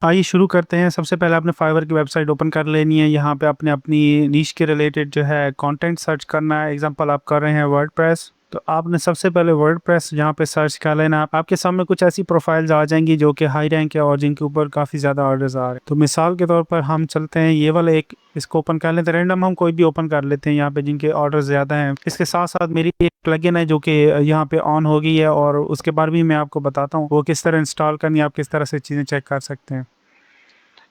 आइए शुरू करते हैं। सबसे पहले आपने फाइवर की वेबसाइट ओपन कर लेनी है। यहाँ पे आपने अपनी नीश के रिलेटेड जो है कंटेंट सर्च करना है। एग्जांपल आप कर रहे हैं वर्डप्रेस, तो आपने सबसे पहले वर्डप्रेस यहाँ पे सर्च कर लेना। आपके सामने कुछ ऐसी प्रोफाइल्स आ जाएंगी जो कि हाई रैंक है और जिनके ऊपर काफ़ी ज़्यादा ऑर्डर्स आ रहे हैं। तो मिसाल के तौर पर हम चलते हैं ये वाले एक इसको ओपन कर लेते हैं। रैंडम हम कोई भी ओपन कर लेते हैं यहाँ पे जिनके ऑर्डर ज़्यादा हैं। इसके साथ साथ मेरी एक प्लगइन है जो कि यहाँ पे ऑन हो गई है और उसके बारे में मैं आपको बताता हूँ वो किस तरह इंस्टॉल करनी है, आप किस तरह से चीज़ें चेक कर सकते हैं।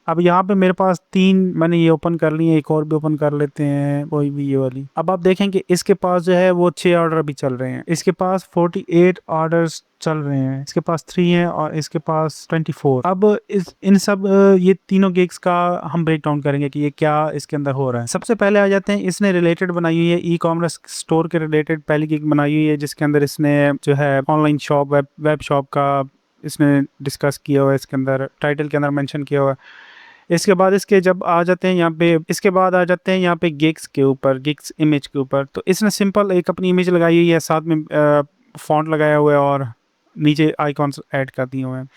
अब यहाँ पे मेरे पास 3 मैंने ये ओपन कर ली है, एक और भी ओपन कर लेते हैं वही भी ये वाली। अब आप देखें कि इसके पास जो है वो 6 ऑर्डर अभी चल रहे हैं। इसके पास 48 ऑर्डर्स चल रहे हैं। इसके पास 3 हैं और इसके पास 24। अब इस इन सब ये तीनों गिग्स का हम ब्रेक डाउन करेंगे कि ये क्या इसके अंदर हो रहा है। सबसे पहले आ जाते हैं, इसने रिलेटेड बनाई हुई है ई कॉमर्स स्टोर के रिलेटेड पहली गिग बनाई हुई है जिसके अंदर इसने जो है ऑनलाइन शॉप वेब शॉप का इसने डिस्कस किया हुआ है। इसके अंदर टाइटल के अंदर मेंशन किया हुआ है। इसके बाद इसके जब आ जाते हैं यहाँ पे, इसके बाद आ जाते हैं यहाँ पे गिग्स के ऊपर, गिग्स इमेज के ऊपर। तो इसने सिंपल एक अपनी इमेज लगाई हुई है, साथ में फॉन्ट लगाया हुआ है और नीचे आइकॉन्स ऐड कर दिए हुए हैं।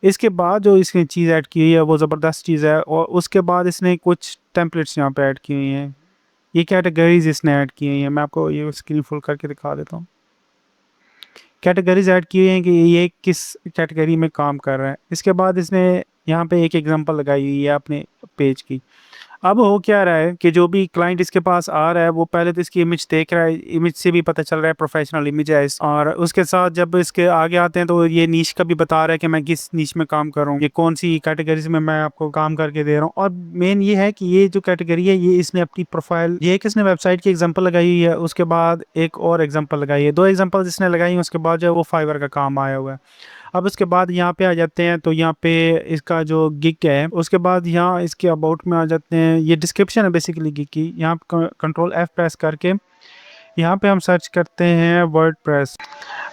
इसके बाद जो इसने चीज़ ऐड की हुई है वो ज़बरदस्त चीज़ है। और उसके बाद इसने कुछ टेम्पलेट्स यहाँ पे ऐड की हुई हैं। ये कैटेगरीज इसने ऐड की हुई हैं। मैं आपको ये स्क्रीन फुल करके दिखा देता हूँ। कैटेगरीज ऐड की हुई हैं कि ये किस कैटेगरी में काम कर रहा है। इसके बाद इसने यहाँ पे एक एग्जांपल लगाई हुई है अपने पेज की। अब हो क्या रहा है कि जो भी क्लाइंट इसके पास आ रहा है वो पहले तो इसकी इमेज देख रहा है। इमेज से भी पता चल रहा है प्रोफेशनल इमेज है और उसके साथ जब इसके आगे आते हैं तो ये नीश का भी बता रहा है कि मैं किस नीश में काम कर रहा हूँ, ये कौन सी कैटेगरीज में मैं आपको काम करके दे रहा हूँ। और मेन ये है कि ये जो कैटेगरी है ये इसने अपनी प्रोफाइल, ये किसने वेबसाइट की एग्जाम्पल लगाई हुई है, उसके बाद एक और एग्जाम्पल लगाई है। 2 एग्जाम्पल इसने लगाई है, उसके बाद जो है वो फाइवर का काम आया हुआ है। अब उसके बाद यहाँ पे आ जाते हैं तो यहाँ पे इसका जो गिग है, उसके बाद यहाँ इसके अबाउट में आ जाते हैं। ये डिस्क्रिप्शन है बेसिकली गिग की। यहाँ कंट्रोल F प्रेस करके यहाँ पे हम सर्च करते हैं वर्डप्रेस।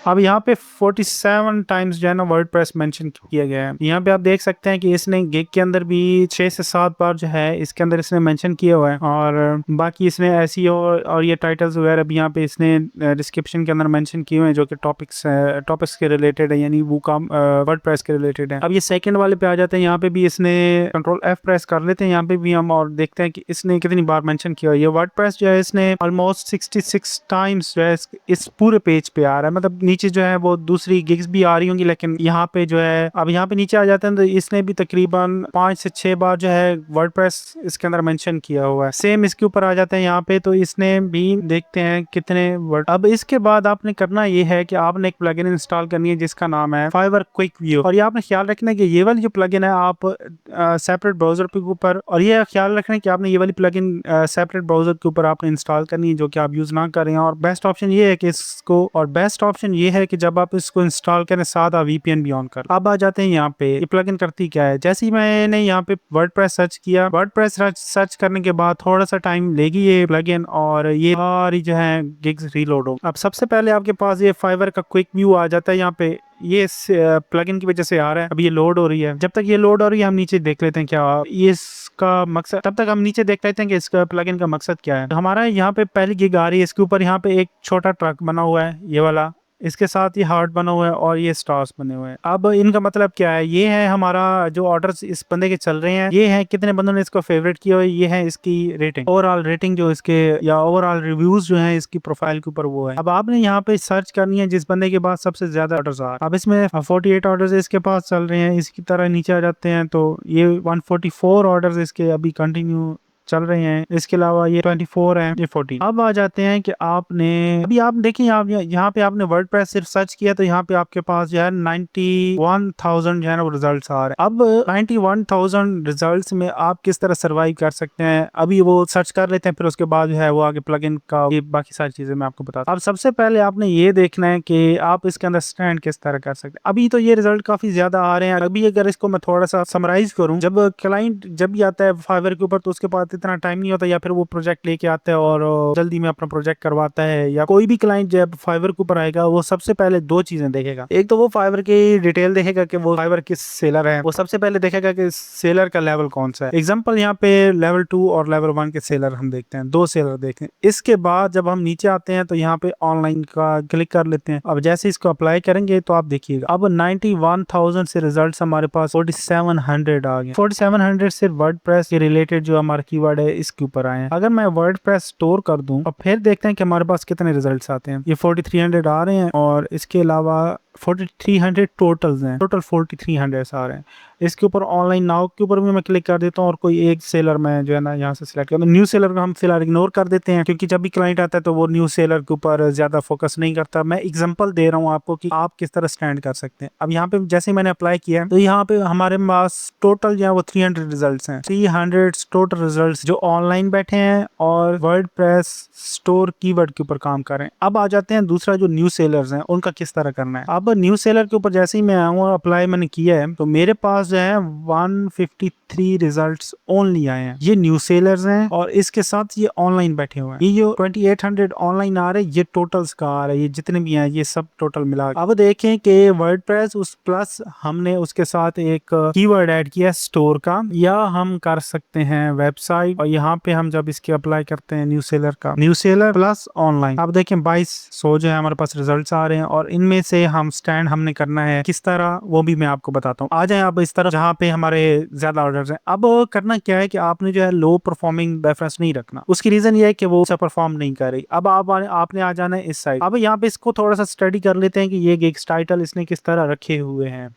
अब यहाँ पे 47 टाइम्स जो है ना वर्डप्रेस मेंशन किया गया है। यहाँ पे आप देख सकते हैं कि इसने गिग के अंदर भी 6 से 7 बार जो है इसके अंदर इसने मेंशन किया हुआ है। और बाकी इसने ऐसी और ये टाइटल्स वगैरह भी यहाँ पे इसने डिस्क्रिप्शन के अंदर मेंशन किए हुए हैं जो कि टॉपिक्स के रिलेटेड है, यानी वो काम वर्डप्रेस के रिलेटेड है। अब ये सेकंड वाले पे आ जाते हैं। यहाँ पे भी इसने कंट्रोल F प्रेस कर लेते हैं। यहाँ पे भी हम और देखते हैं कि इसने कितनी बार मेंशन किया है। ये वर्डप्रेस जो है इसने ऑलमोस्ट 66 टाइम्स जो है इस पूरे पेज पे आ रहा है। मतलब नीचे जो है वो दूसरी गिग्स भी आ रही होंगी लेकिन यहाँ पे जो है, अब यहाँ पे नीचे आ जाते हैं तो इसने भी तकरीबन 5 से 6 बार जो है वर्डप्रेस इसके अंदर मेंशन किया हुआ है। सेम इसके ऊपर आ जाते हैं यहाँ पे तो इसने भी देखते हैं कितने वर्ड। अब इसके बाद आपने करना ये है कि आपने एक प्लगइन इंस्टॉल करनी है जिसका नाम है फाइवर क्विक व्यू। और ये आपने ख्याल रखना है कि ये वाली जो प्लगइन है आप सेपरेट ब्राउजर के ऊपर, और ये ख्याल रखना है कि आपने ये वाली प्लगइन सेपरेट ब्राउजर के ऊपर आपने इंस्टॉल करनी है जो कि आप यूज ना करें। और बेस्ट ऑप्शन ये है कि इसको, और बेस्ट ऑप्शन ये है कि जब आप इसको इंस्टॉल करें साथ आप VPN भी ऑन कर। अब आ जाते हैं यहाँ पे ये प्लगइन करती क्या है। जैसे ही मैंने यहाँ पे वर्डप्रेस सर्च किया, वर्डप्रेस सर्च करने के बाद थोड़ा सा टाइम लेगी ये प्लगइन और ये सारी जो है गिग्स रीलोड हो। अब सबसे पहले आपके पास ये फाइवर का क्विक व्यू आ जाता है। यहाँ पे ये इस प्लगइन की वजह से आ रहा है। अब ये लोड हो रही है। जब तक ये लोड हो रही है हम नीचे देख लेते हैं क्या ये इसका मकसद, तब तक हम नीचे देख लेते हैं कि इसका प्लगइन का मकसद क्या है। हमारा यहाँ पे पहली गिग आ रही है, इसके ऊपर यहाँ पे एक छोटा ट्रक बना हुआ है ये वाला, इसके साथ ये हार्ट बना हुआ है और ये स्टार्स बने हुए हैं। अब इनका मतलब क्या है, ये है हमारा जो ऑर्डर्स इस बंदे के चल रहे हैं, ये है कितने बंदों ने इसको फेवरेट किया हुआ है, ये है इसकी रेटिंग, ओवरऑल रेटिंग जो इसके या ओवरऑल रिव्यूज जो है इसकी प्रोफाइल के ऊपर वो है। अब आपने यहाँ पे सर्च करनी है जिस बंदे के पास सबसे ज्यादा ऑर्डर्स आ रहे हैं। अब इसमें 48 ऑर्डर्स इसके पास चल रहे हैं। इसकी तरह नीचे आ जाते हैं तो ये 144 ऑर्डर्स इसके अभी कंटिन्यू चल रहे हैं। इसके अलावा ये 24 है, ये 14। अब आ जाते हैं कि आपने अभी आप देखिए आप यहाँ पे आपने वर्डप्रेस सिर्फ सर्च किया तो यहाँ पे आपके पास जो है 91,000 जो है ना वो रिजल्ट आ रहे हैं। अब 91,000 रिजल्ट में आप किस तरह सर्वाइव कर सकते हैं अभी वो सर्च कर लेते हैं, फिर उसके बाद जो है वो आगे प्लगइन का ये बाकी सारी चीजें मैं आपको बताता हूँ। अब सबसे पहले आपने ये देखना है कि आप इसके अंदर स्टैंड किस तरह कर सकते हैं। अभी तो ये रिजल्ट काफी ज्यादा आ रहे हैं। अभी अगर इसको मैं थोड़ा सा समराइज करूँ, जब क्लाइंट जब भी आता है फाइवर के ऊपर तो उसके पास इतना टाइम नहीं होता, या फिर वो प्रोजेक्ट लेके आता है और जल्दी में अपना प्रोजेक्ट करवाता है, या कोई भी क्लाइंट जब फाइवर के ऊपर आएगा वो सबसे पहले दो चीजें देखेगा। एक तो वो फाइवर की डिटेल देखेगा कि वो फाइवर किस सेलर है, वो सबसे पहले देखेगा कि सेलर का लेवल कौन सा है। एग्जांपल यहाँ पे लेवल 2 और लेवल 1 के सेलर हम देखते हैं, दो सेलर देखते हैं। इसके बाद जब हम नीचे आते हैं तो यहाँ पे ऑनलाइन का क्लिक कर लेते हैं। अब जैसे इसको अप्लाई करेंगे तो आप देखिएगा अब 91,000 से रिजल्ट हमारे पास 4700 आ गए। 4700 से वर्डप्रेस के रिलेटेड जो हमारा कीवर्ड है इसके ऊपर आए हैं। अगर मैं वर्डप्रेस स्टोर कर दूं और फिर देखते हैं कि हमारे पास कितने रिजल्ट्स आते हैं। ये 4300 आ रहे हैं और इसके अलावा 4300 टोटल्स हैं, टोटल 4300 आ रहे हैं। इसके ऊपर ऑनलाइन नाउ के ऊपर भी मैं क्लिक कर देता हूँ और कोई एक सेलर मैं जो है ना यहाँ से सिलेक्ट करता हूँ। न्यू सेलर को हम फिलहाल इग्नोर कर देते हैं क्योंकि जब भी क्लाइंट आता है तो वो न्यू सेलर के ऊपर ज्यादा फोकस नहीं करता। मैं एग्जांपल दे रहा हूँ आपको कि आप किस तरह स्टैंड कर सकते हैं। अब यहाँ पे जैसे मैंने अप्लाई किया तो यहाँ पे हमारे पास टोटल जो है वो 300 रिजल्ट हैं, 300 टोटल रिजल्ट जो ऑनलाइन बैठे हैं और वर्डप्रेस स्टोर कीवर्ड के ऊपर काम कर रहे हैं। अब आ जाते हैं दूसरा जो न्यू सेलर्स हैं उनका किस तरह करना है। अब न्यू सेलर के ऊपर जैसे ही मैं आऊँ और अप्लाई मैंने किया है तो मेरे पास जो है 153 रिजल्ट्स ओनली आए हैं। ये न्यू सेलर्स हैं और इसके साथ ये ऑनलाइन बैठे हुए हैं। ये जो 2800 ऑनलाइन आ रहे हैं ये टोटल्स का आ रहा है, ये जितने भी हैं ये सब टोटल मिला। अब देखें कि वर्डप्रेस उस प्लस हमने उसके साथ एक कीवर्ड ऐड किया स्टोर का, या हम कर सकते हैं वेबसाइट, और यहाँ पे हम जब इसके अप्लाई करते हैं न्यू सेलर का, न्यू सेलर प्लस ऑनलाइन, अब देखें 2200 जो है हमारे पास रिजल्ट्स आ रहे हैं। और इनमें से हम स्टैंड हमने करना है किस तरह वो भी मैं आपको बताता हूँ। आ जाए अब इस तरह जहाँ पे हमारे ज्यादा ऑर्डर्स हैं। अब करना क्या है कि आपने जो है लो परफॉर्मिंग रेफरेंस नहीं रखना। उसकी रीजन ये है कि वो अच्छा परफॉर्म नहीं कर रही। अब आपने आ जाना है इस साइड। अब यहाँ पे इसको थोड़ा सा स्टडी कर लेते हैं कि ये गिग्स टाइटल इसने किस तरह रखे हुए हैं।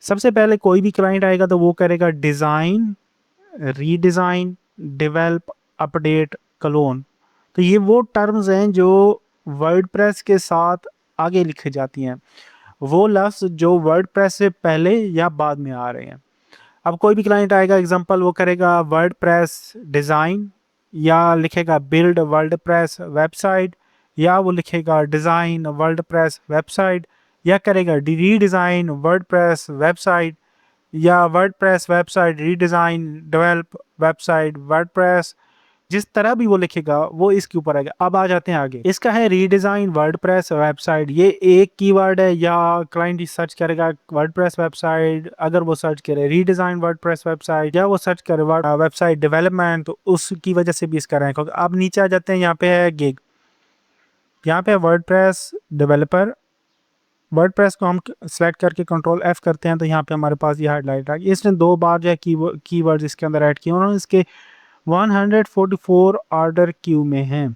सबसे पहले कोई भी क्लाइंट आएगा तो वो करेगा design, redesign, develop, update, clone. तो ये वो टर्म्स हैं जो वर्डप्रेस के साथ आगे लिखी जाती हैं, वो लफ्ज जो वर्डप्रेस से पहले या बाद में आ रहे हैं। अब कोई भी क्लाइंट आएगा एग्जांपल वो करेगा वर्डप्रेस डिज़ाइन, या लिखेगा बिल्ड वर्डप्रेस वेबसाइट, या वो लिखेगा डिज़ाइन वर्डप्रेस वेबसाइट, या करेगा रीडिज़ाइन वर्डप्रेस वेबसाइट, या WordPress website redesign develop website WordPress. जिस तरह भी वो लिखेगा वो इसके ऊपर आएगा। अब आ जाते हैं आगे, इसका है रीडिजाइन वर्डप्रेस वेबसाइट। ये एक कीवर्ड है, या क्लाइंट सर्च करेगा वर्डप्रेस वेबसाइट, अगर वो सर्च करे रीडिजाइन वर्डप्रेस वेबसाइट, या वो सर्च करे वेबसाइट डेवलपमेंट, तो उसकी वजह से भी इसका रैंक होगा। अब नीचे आ जाते हैं, यहाँ पे है गिग, यहाँ पे वर्डप्रेस डेवलपर। वर्डप्रेस को हम सेलेक्ट करके कंट्रोल F करते हैं तो यहाँ पे हमारे पास ये हाईलाइट आ गई। इसने 2 बार जो है कीवर्ड इसके अंदर ऐड किए, उन्होंने इसके 144 ऑर्डर क्यू में हैं।